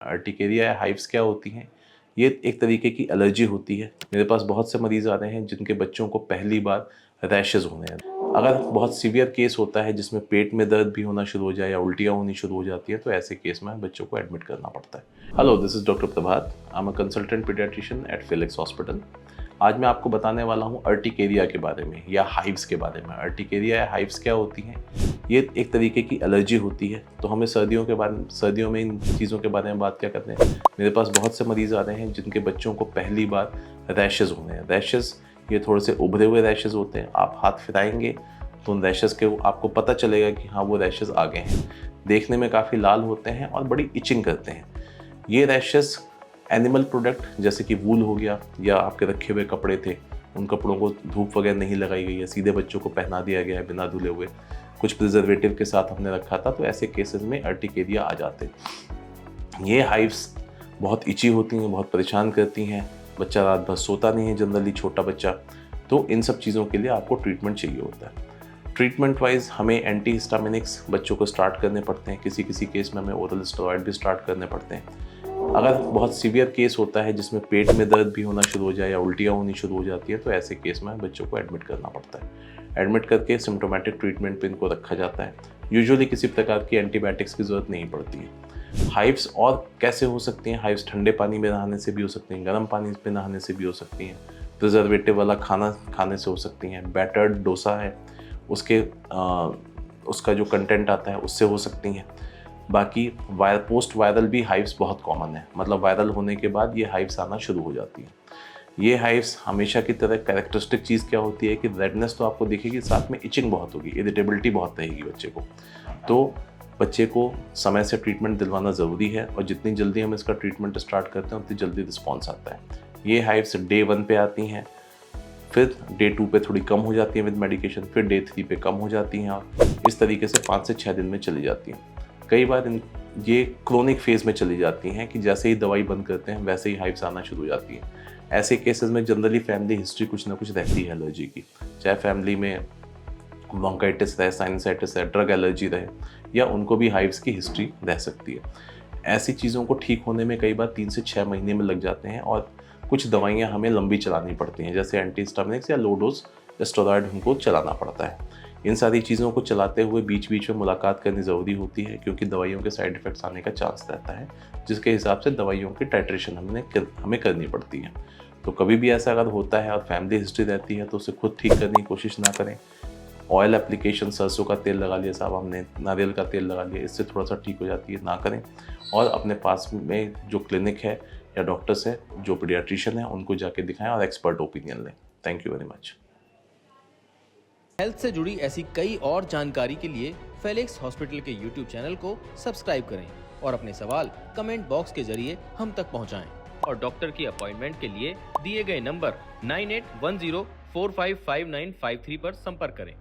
Urticaria या hives क्या होती हैं? ये एक तरीके की एलर्जी होती है। मेरे पास बहुत से मरीज़ आ रहे हैं जिनके बच्चों को पहली बार रैशेज़ होने हैं। अगर बहुत सीवियर केस होता है जिसमें पेट में दर्द भी होना शुरू हो जाए या उल्टियाँ होनी शुरू हो जाती हैं, तो ऐसे केस में बच्चों को एडमिट करना पड़ता है। Hello, this is doctor Prabhat. I am a consultant paediatrician at Felix hospital. आज मैं आपको बताने वाला हूँ अर्टिकेरिया के बारे में या हाइव्स के बारे में। अर्टिकेरिया या हाइव्स क्या होती हैं? ये एक तरीके की एलर्जी होती है। तो हमें सर्दियों में इन चीज़ों के बारे में बात क्या करते हैं। मेरे पास बहुत से मरीज़ आ रहे हैं जिनके बच्चों को पहली बार रैशेज़ होने हैं। रैशेज़ ये थोड़े से उभरे हुए रैशेज़ होते हैं। आप हाथ फिराएंगे तो उन रैशेज़ के आपको पता चलेगा कि हाँ, वो रैशेज़ आ गए हैं। देखने में काफ़ी लाल होते हैं और बड़ी इचिंग करते हैं। ये रैशेज़ एनिमल प्रोडक्ट जैसे कि वूल हो गया या आपके रखे हुए कपड़े थे, उन कपड़ों को धूप वगैरह नहीं लगाई गई है, सीधे बच्चों को पहना दिया गया है बिना धुले हुए, कुछ प्रिजर्वेटिव के साथ हमने रखा था, तो ऐसे केसेस में अर्टिकेरिया आ जाते हैं। ये हाइव्स बहुत इची होती हैं, बहुत परेशान करती हैं। बच्चा रात भर सोता नहीं है, जनरली छोटा बच्चा। तो इन सब चीज़ों के लिए आपको ट्रीटमेंट चाहिए होता है। ट्रीटमेंट वाइज हमें एंटी हिस्टामिनिक्स बच्चों को स्टार्ट करने पड़ते हैं। किसी किसी केस में हमें ओरल स्टेरॉइड भी स्टार्ट करने पड़ते हैं। अगर बहुत सीवियर केस होता है जिसमें पेट में दर्द भी होना शुरू हो जाए या उल्टियाँ होनी शुरू हो जाती है, तो ऐसे केस में बच्चों को एडमिट करना पड़ता है। एडमिट करके सिम्टोमेटिक ट्रीटमेंट पे इनको रखा जाता है। यूजुअली किसी प्रकार की एंटीबायोटिक्स की ज़रूरत नहीं पड़ती है। हाइव्स और कैसे हो सकती हैं? हाइव्स ठंडे पानी में नहाने से भी हो सकती हैं, गर्म पानी में नहाने से भी हो सकती हैं, प्रिजर्वेटिव वाला खाना खाने से हो सकती हैं, बैटर्ड डोसा है उसका जो कंटेंट आता है उससे हो सकती हैं। बाकी पोस्ट वायरल भी हाइव्स बहुत कॉमन है, मतलब वायरल होने के बाद ये हाइव्स आना शुरू हो जाती हैं। ये हाइव्स हमेशा की तरह कैरेक्टरिस्टिक चीज़ क्या होती है कि रेडनेस तो आपको दिखेगी, साथ में इचिंग बहुत होगी, इरिटेबिलिटी बहुत रहेगी बच्चे को। तो बच्चे को समय से ट्रीटमेंट दिलवाना ज़रूरी है और जितनी जल्दी हम इसका ट्रीटमेंट स्टार्ट करते हैं उतनी जल्दी रिस्पॉन्स आता है। ये हाइव्स डे 1 पे आती हैं, फिर डे 2 पे थोड़ी कम हो जाती हैं विद मेडिकेशन, फिर डे 3 पे कम हो जाती हैं और इस तरीके से 5 से 6 दिन में चली जाती हैं। कई बार ये क्रोनिक फेज़ में चली जाती हैं कि जैसे ही दवाई बंद करते हैं वैसे ही हाइव्स आना शुरू हो जाती हैं। ऐसे केसेस में जनरली फैमिली हिस्ट्री कुछ ना कुछ रहती है एलर्जी की, चाहे फैमिली में ब्रोंकाइटिस रहे, साइनसाइटिस रहे, ड्रग एलर्जी रहे, या उनको भी हाइव्स की हिस्ट्री रह सकती है। ऐसी चीज़ों को ठीक होने में कई बार 3 से 6 महीने में लग जाते हैं और कुछ दवाइयाँ हमें लंबी चलानी पड़ती हैं, जैसे एंटी हिस्टामिनिक्स या लो डोज स्टेरॉइड हमको चलाना पड़ता है। इन सारी चीज़ों को चलाते हुए बीच बीच में मुलाकात करनी ज़रूरी होती है, क्योंकि दवाइयों के साइड इफ़ेक्ट्स आने का चांस रहता है, जिसके हिसाब से दवाइयों की टाइट्रेशन हमें करनी पड़ती है। तो कभी भी ऐसा अगर होता है और फैमिली हिस्ट्री रहती है तो उसे खुद ठीक करने की कोशिश ना करें। ऑयल एप्लीकेशन, सरसों का तेल लगा लिया साहब हमने, नारियल का तेल लगा लिया, इससे थोड़ा सा ठीक हो जाती है, ना करें। और अपने पास में जो क्लिनिक है या डॉक्टर्स है जो पीडियाट्रिशियन है उनको जाके दिखाएं और एक्सपर्ट ओपिनियन लें। Thank you very much. Health से जुड़ी ऐसी कई और जानकारी के लिए फेलिक्स हॉस्पिटल के यूट्यूब चैनल को सब्सक्राइब करें और अपने सवाल कमेंट बॉक्स के जरिए हम तक पहुंचाएं। और डॉक्टर की अपॉइंटमेंट के लिए दिए गए नंबर 9810455953 पर संपर्क करें।